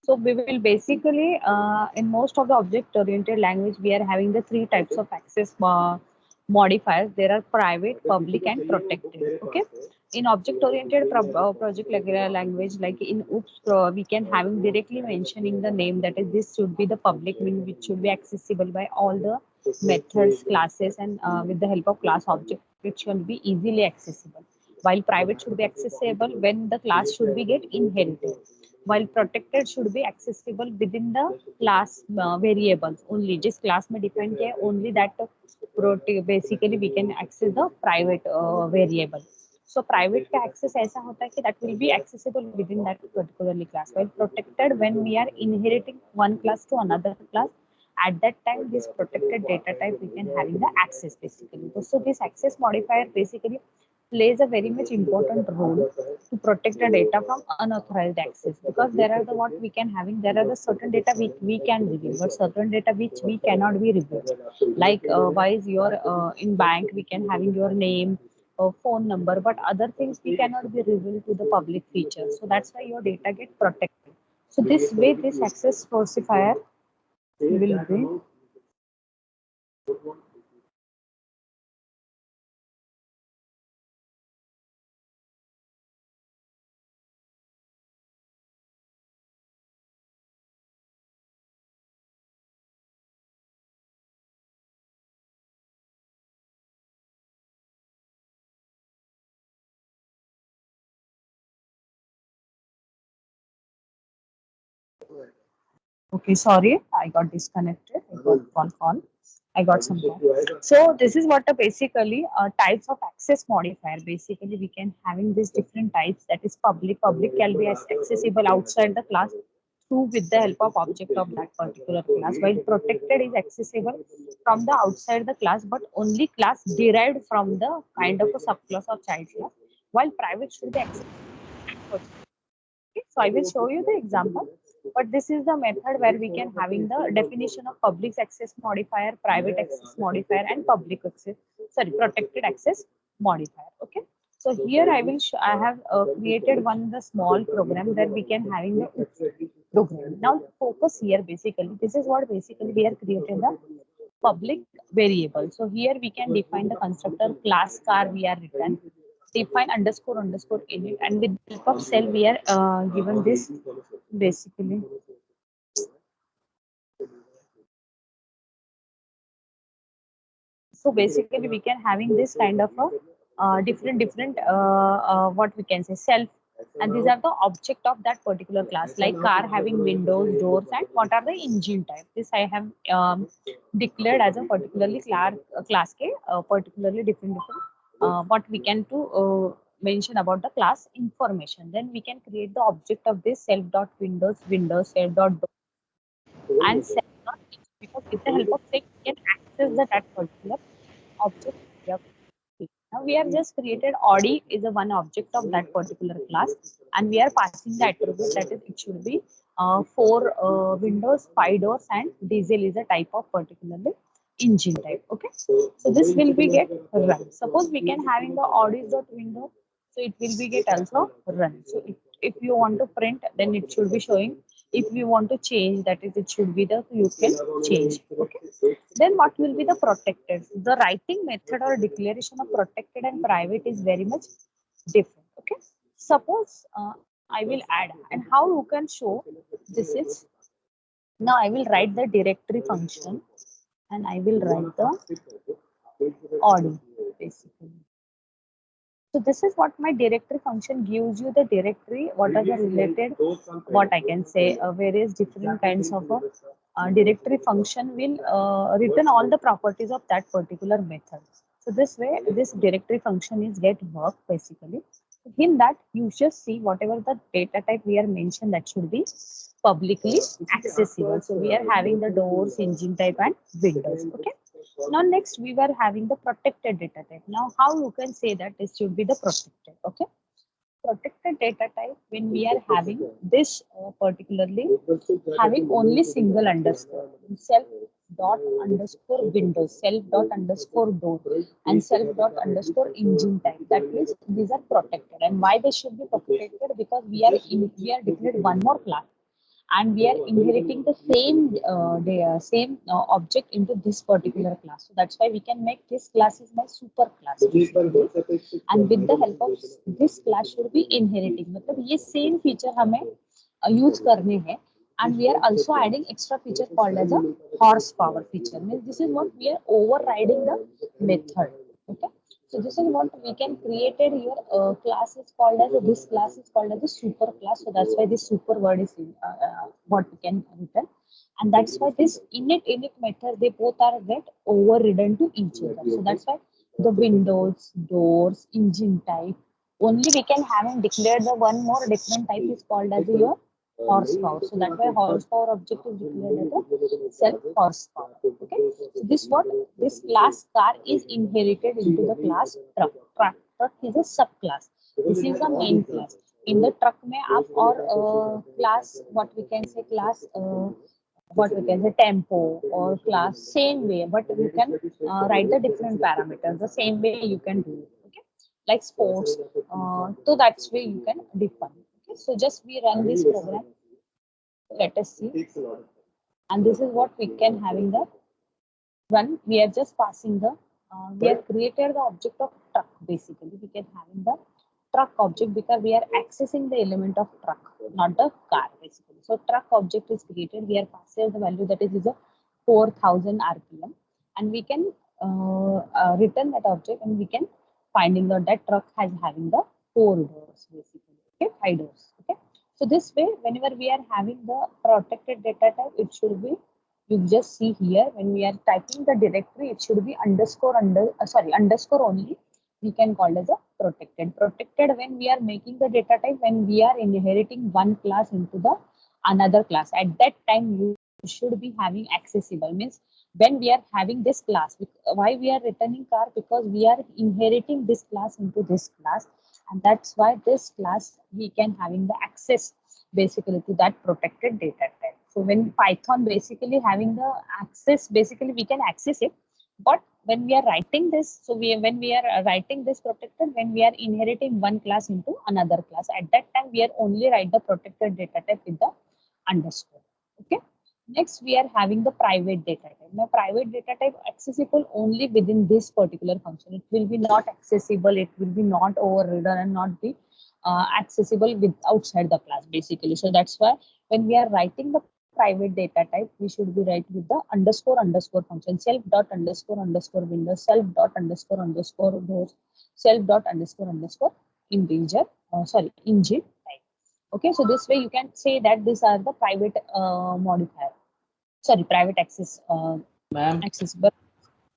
So we will basically, in most of the object-oriented language, we are having the three types of access modifiers. There are private, public, and protected. Okay. In object-oriented project language, like in OOPS, we can having directly mentioning the name, that is, this should be the public, mean which should be accessible by all the methods, classes, and with the help of class object, which should be easily accessible. While private should be accessible when the class should be get inherited, while protected should be accessible within the class variables only. Just class may define के only that basically we can access the private variable. So private का access ऐसा होता है कि that will be accessible within that particularly class, while protected when we are inheriting one class to another class, at that time this protected data type we can having the access basically. So this access modifier basically plays a very much important role to protect the data from unauthorized access, because there are the what we can having, there are the certain data we can reveal, but certain data which we cannot be revealed, like why is your in bank we can having your name, phone number, but other things we cannot be revealed to the public feature, so that's why your data get protected. So this way this access falsifier will be. Okay, sorry, I got disconnected. I got one call. I got some call. So this is what basically types of access modifier. Basically, we can having these different types. That is public. Public can be accessible outside the class through with the help of object of that particular class. While protected is accessible from the outside the class, but only class derived from the kind of a subclass or child class. While private should be accessible. Okay, so I will show you the example, but this is the method where we can having the definition of public access modifier, private access modifier, and public access, sorry, protected access modifier. Okay. So here I have created one the small program where we can having the program. Now focus here basically. This is what basically we are created the public variable. So here we can define the constructor class car we are written, define underscore underscore init, and with the help of cell we are given this basically. So basically we can having this kind of a different what we can say self, and these are the object of that particular class, like car having windows, doors, and what are the engine type. This I have declared as a particularly class k particularly different what we can to mention about the class information. Then we can create the object of this self dot windows self dot and self dot engine, because with the help of self we can access the that particular object we have created. Now we have just created Audi is a one object of that particular class, and we are passing the attribute, that is it should be four windows, five doors, and diesel is a type of particularly engine type. Okay, so this will be get run. Suppose we can having the Audi dot window, so it will be get also run. So if you want to print, then it should be showing. If we want to change, that is it should be the you can change. Okay, then what will be the protected? The writing method or declaration of protected and private is very much different. Okay, suppose I will add, and how you can show this is. Now I will write the directory function, and I will write the audio basically. So this is what my directory function gives you the directory, what are the related, what I can say, various different kinds of directory function will return all the properties of that particular method. So this way, this directory function is get work basically. In that, you just see whatever the data type we are mentioned, that should be publicly accessible. So we are having the doors, engine type, and windows. Okay. Now next we were having the protected data type. Now how you can say that this should be the protected? Okay, protected data type when we are having this particularly having only single underscore self dot underscore windows, self dot underscore door, and self dot underscore engine type. That means these are protected. And why they should be protected? Because we are declared one more class, and we are inheriting the same object into this particular class. So that's why we can make this class is my super class basically. And with the help of this class should be inheriting, मतलब ये same feature हमें use करने हैं. And we are also adding extra feature called as a horsepower feature. Means this is what we are overriding the method. Okay. So this is what we can created here. Class is called as this class is called as a super class. So that's why this super word is what we can written, and that's why this init method they both are get overridden to each other. So that's why the windows, doors, engine type only we can have and declare the one more different type is called as your horsepower. So that's why horsepower object is declared as a self horsepower. Okay. So this class car is inherited into the class truck. Truck is a subclass. This is the main class. In the truck में आप और class what we can say class what we can say tempo or class same way, but you can write the different parameters the same way you can do it. Okay, like sports. So that's way you can define. Okay, so just we run this program. Let us see, and this is what we can having the one. We are just passing the we have created the object of truck. Basically we can having the truck object because we are accessing the element of truck, not the car basically. So truck object is created, we are passing the value that is a 4000 rpm, and we can return that object, and we can finding that that truck has having the 4 doors basically. Okay, 5 doors. Okay, so this way whenever we are having the protected data type, it should be, you just see here when we are typing the directory, it should be underscore underscore only. We can call as a protected. Protected when we are making the data type, when we are inheriting one class into the another class. At that time, you should be having accessible. Means when we are having this class, why we are returning car? Because we are inheriting this class into this class, and that's why this class we can having the access basically to that protected data type. So when Python basically having the access, basically we can access it, but when we are writing this, so when we are writing this protected, when we are inheriting one class into another class, at that time we are only write the protected data type with the underscore. Okay. Next, we are having the private data type. Now, private data type accessible only within this particular function. It will be not accessible. It will be not overridden and not be accessible with outside the class basically. So that's why when we are writing the private data type, we should be write with the underscore underscore function, self dot underscore underscore windows, self dot underscore underscore doors, self dot underscore underscore integer, engine type. Okay, so this way you can say that these are the private modifier, sorry private access ma'am accessible.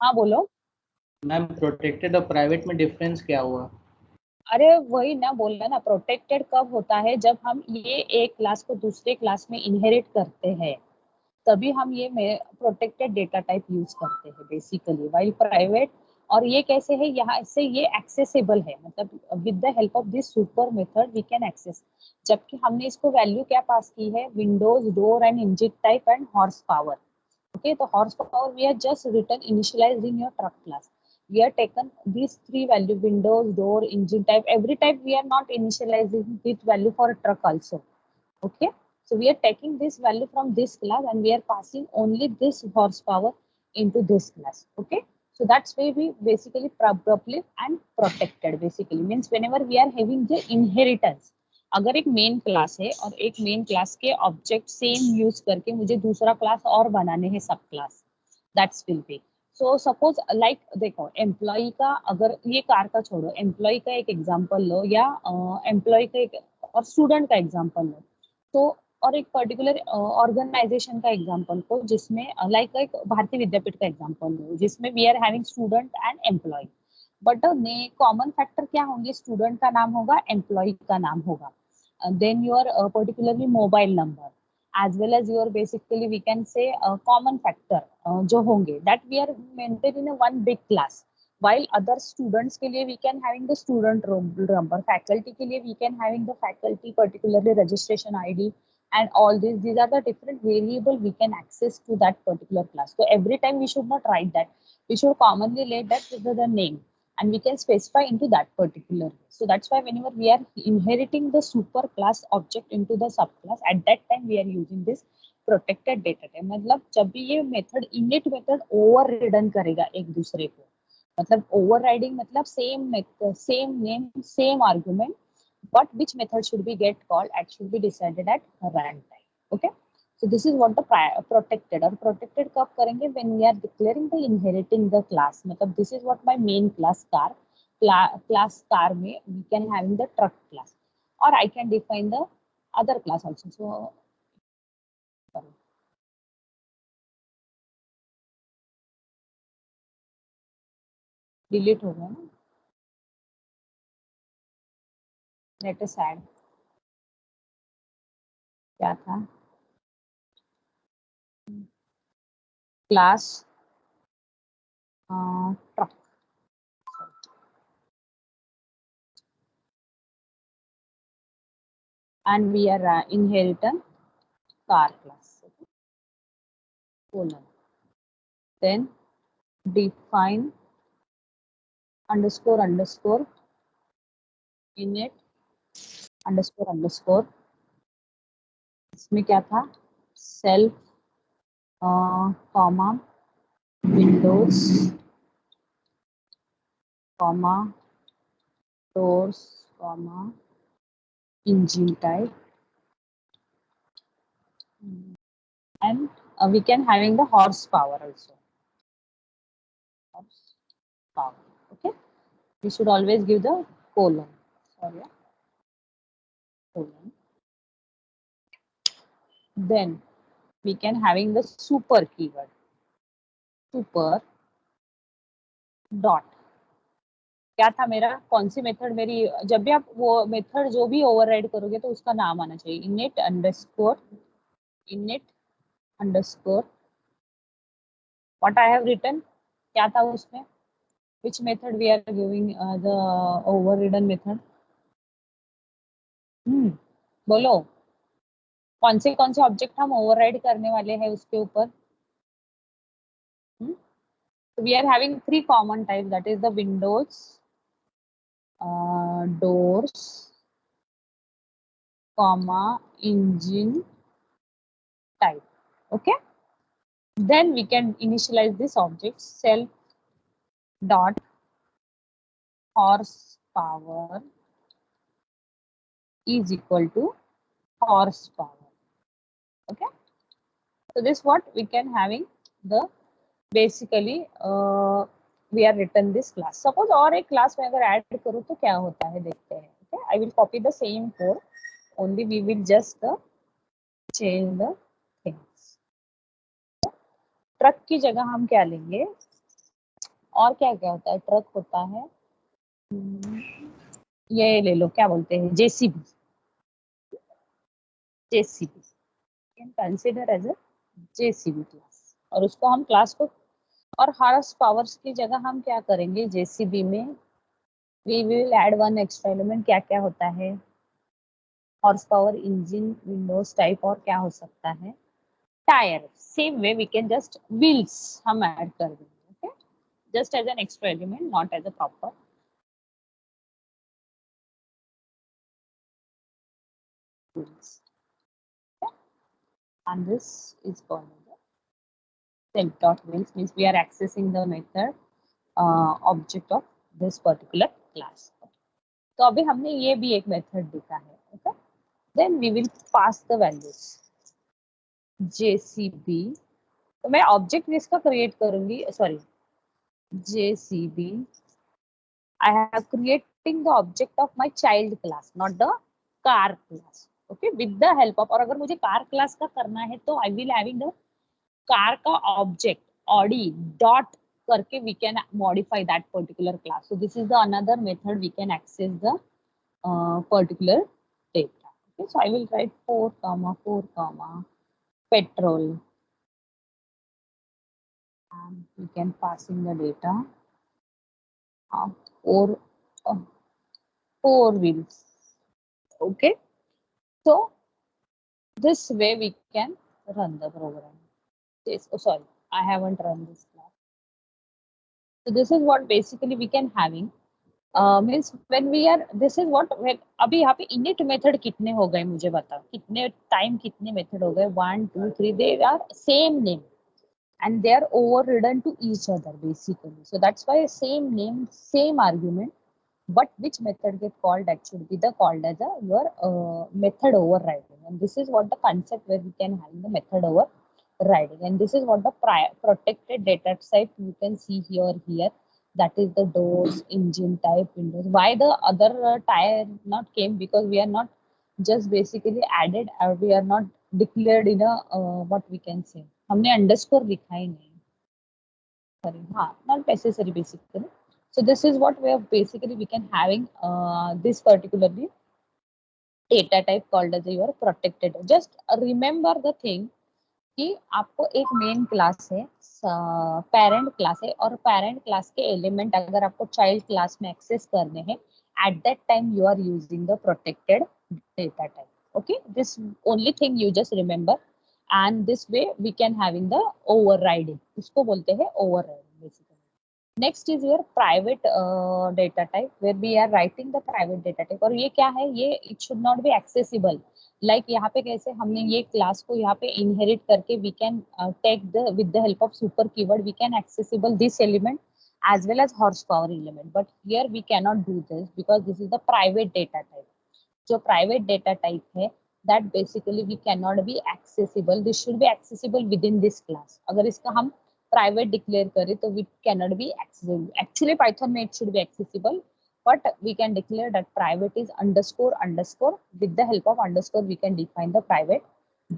हाँ बोलो. Ma'am protected और private में difference क्या हुआ? अरे वही ना बोला ना, प्रोटेक्टेड कब होता है जब हम ये एक क्लास को दूसरे क्लास में इनहेरिट करते हैं, तभी हम ये प्रोटेक्टेड डेटा टाइप यूज करते हैं बेसिकली. वाइल प्राइवेट, और ये कैसे है, यहाँ से ये एक्सेसिबल है, मतलब with the help of this super method we can access. जबकि हमने इसको वैल्यू क्या पास की है, windows, door and engine type and horse power. Okay, the horsepower we are just written initialized in your truck class. We are taken these three value, windows, door, engine type. Every type we are not initializing with value for a truck also. Okay, so we are taking this value from this class and we are passing only this horsepower into this class. Okay, so that's why we basically properly and protected basically means whenever we are having the inheritance. अगर एक main class है और एक main class के object same use करके मुझे दूसरा class और बनाने हैं सब class, that's will be. So suppose like देखो एम्प्लॉय का, अगर ये कार का छोड़ो, एम्प्लॉय का एक एग्जांपल लो या एम्प्लॉय का एक और स्टूडेंट का एग्जांपल लो, तो और एक पर्टिकुलर ऑर्गेनाइजेशन का एग्जांपल को जिसमें लाइक एक भारतीय विद्यापीठ का एग्जांपल लो जिसमें we are having student and employ, but common factor क्या होंगे, स्टूडेंट का नाम होगा, एम्प्लॉय का नाम होगा, then your particularly mobile number as well as your basically we can say common factor जो होंगे that we are maintained in a one big class. While other students के लिए we can having the student number, faculty के लिए we can having the faculty particularly registration ID and all these are the different variable we can access to that particular class. So every time we should not write that, we should commonly let that the name. and we can specify into that particular way. So that's why whenever we are inheriting the super class object into the subclass, at that time we are using this protected data type. मतलब जब भी ये method init method ओवररिडन करेगा एक दूसरे को, मतलब overriding मतलब same name same argument, but which method should be get called and should be decided at runtime. Okay, so this is what the protected, or protected कब करेंगे when we are declaring the inheriting the class. मतलब this is what my main class car, class car में we can having the truck class, or I can define the other class also. So delete हो गया ना, let us add, क्या था class truck, and we are inheriting car class. Okay? Colon. Then define underscore underscore init underscore underscore, इसमें क्या था self comma windows comma doors comma engine type, and we can having the horsepower also, horsepower. Okay, we should always give the colon, sorry, colon. Then we can having the super keyword, super dot, क्या था मेरा, कौन सी method मेरी, जब भी आप वो method जो भी ओवरराइड करोगे तो उसका नाम आना चाहिए, init underscore what I have written, क्या था उसमें, which method we are giving the overridden method, बोलो कौन से ऑब्जेक्ट हम ओवरराइड करने वाले हैं उसके ऊपर. So we are having three common types, that is the windows, doors, comma engine type. Okay, then we can initialize this object self dot horsepower is equal to horsepower. Okay, so this what we can having the basically we are written this class. Suppose और एक class में अगर add करूँ तो क्या होता है देखते हैं. Okay, I will copy the same code, only we will just change the things. Truck की जगह हम क्या लेंगे, और क्या क्या होता है, ट्रक होता है, ये ले लो क्या बोलते हैं, JCB, JCB can consider as a JCB class, और उसको हम क्लास को, और हॉर्स पावर्स की जगह हम क्या करेंगे, जेसीबी में we will add one extra element, क्या क्या होता है, horse power, engine, windows type, और क्या हो सकता है, tyre. Same way we can just wheels हम ऐड कर देंगे. Okay, just as an extra element, not as a proper. And this is called self dot wheels, means we are accessing the method object of this particular class. तो अभी हमने ये भी एक method देखा है. Okay, then we will pass the values JCB, तो मैं ऑब्जेक्ट इसका क्रिएट करूंगी, sorry JCB I have creating the object of my child class, not the car class. Okay, with the help of, और अगर मुझे car class का करना है तो I will having the car का ऑब्जेक्ट ऑडी डॉट करके we can modify that particular class. So this is the another method we can access the particular data. Okay, so I will write 4 petrol, and we can pass in the data or four wheels. Okay, so this way we can run the program. Yes, oh sorry, I haven't run this class. So this is what basically we can having means when we are this is what अभी यहाँ पे init method कितने हो गए मुझे बताओ, कितने time कितने मेथड हो गए, 1 2 3, they are same name and they are overridden to each other basically. So that's why same name, same argument, but which method get called, that should be the called as a your method overriding. And this is what the concept where we can have the method overriding. And this is what the protected data type you can see here, that is the doors, engine type, windows. Why the other type not came? Because we are not just basically added, or we are not declared in a what we can say, हमने underscore लिखा ही नहीं, sorry, not necessary basically. So this is what we have basically we can having this particularly data type called as your protected. Just remember the thing कि आपको एक main class है, parent class है, और parent class के element अगर आपको child class में एक्सेस करने हैं, at that time you are using the protected data type. Okay, this only thing you just remember. And this way we can having the overriding, उसको बोलते हैं overriding basically. Next is your private data type, where we are writing the private data type. और ये क्या है, ये it should not be accessible. Like यहाँ पे कैसे हमने ये क्लास को यहाँ पे इनहेरिट करके we can take the with the help of super keyword we can accessible this element as well as horsepower element, but here we cannot do this because this is the private data type. जो private data type है, that basically we cannot be accessible. This should be accessible within this class. अगर इसका हम private declare करें तो we cannot be accessible. Actually Python में it should be accessible, but we can declare that private is underscore underscore. With the help of underscore we can define the private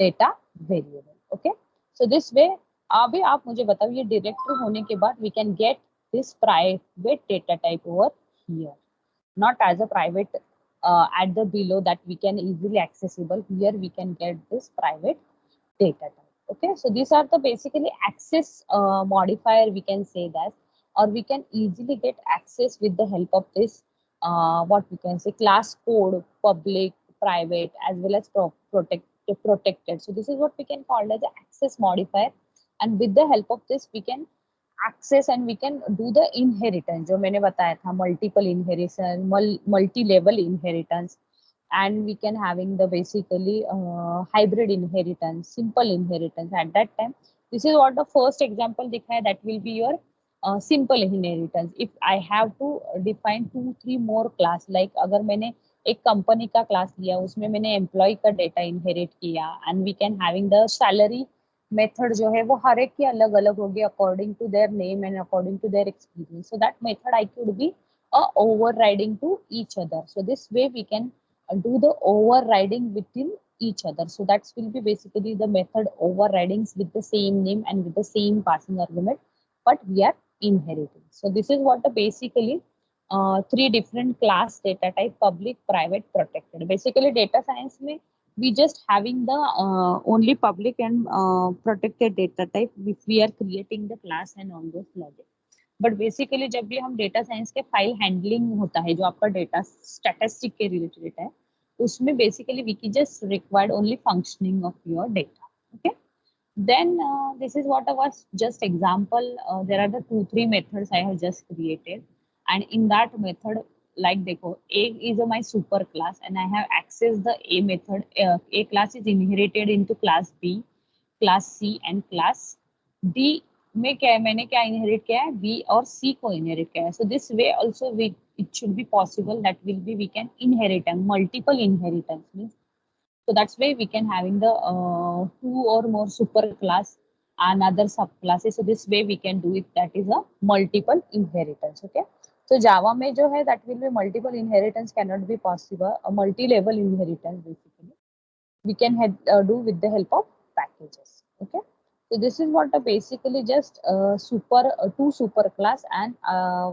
data variable. Okay, so this way अभी आप मुझे बताओ, ये directory होने के बाद we can get this private data type over here, not as a private at the below that we can easily accessible. Here we can get this private data type. Okay, so these are the basically access modifier we can say that, or we can easily get access with the help of this what we can say class code, public, private, as well as protected. So this is what we can call as the access modifier, and with the help of this we can access and we can do the inheritance जो मैंने बताया था, multiple inheritance, multi-level inheritance, and we can having the basically hybrid inheritance, simple inheritance. At that time, this is what the first example दिखा है, that will be your simple inheritance. If I have to define 2-3 more class, like अगर मैंने एक company का class लिया, उसमें मैंने employ का डेटा इनहेरिट किया, and we can having the salary method जो है वो हर एक की अलग अलग होगी according to their name and according to their experience. So that method I could be overriding to each other. So this way we can do the overriding within each other. So that will be basically the method overridings with the same name and with the same passing argument, but we are inheriting. So this is what the basically three different class data type: public, private, protected. Basically data science में we just having the only public and protected data type if we are creating the class and all those logic. But basically जब भी हम data science के file handling होता है, जो आपका data statistic के रिलेटेड है, उसमें बेसिकली वी की just required only functioning of your data. Okay, then this is what I was just example. There are the 2-3 methods I have just created, and in that method, like देखो, A is my super class and I have accessed the A method. A class is inherited into class B, class C and class D में क्या है, मैंने क्या inherit किया है, B और C को इनहेरिट किया है. So this way also we it should be possible that will be we can inherit and multiple inheritance means. So that's why we can having the 2 or more super class and other subclasses. So this way we can do it, that is a multiple inheritance. Okay, so Java में जो है that will be multiple inheritance cannot be possible. A multi-level inheritance basically we can do with the help of packages. Okay, so this is what basically just two super class and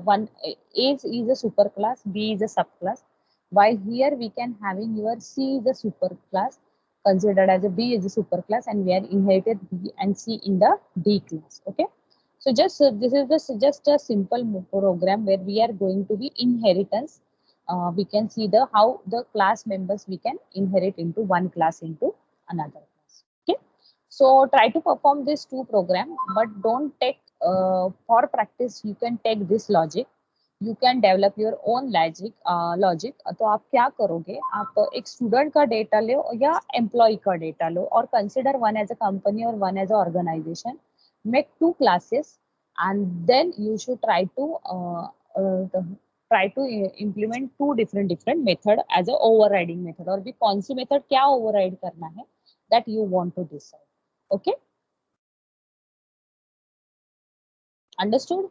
one A is a super class, B is a subclass. While here we can having your C is a super class considered as a B is a super class, and we are inherited B and C in the D class. Okay, so just this is just a simple program where we are going to be inheritance. We can see the how the class members we can inherit into one class into another class. Okay, so try to perform this two program, but don't take for practice you can take this logic, you can develop your own logic. तो आप क्या करोगे, आप एक student का data लो या employ का data लो और consider one as a company और one as a organisation, make two classes and then you should try to implement two different method as a overriding method, और भी कौन सी मेथड क्या override करना है that you want to decide. Okay, understood?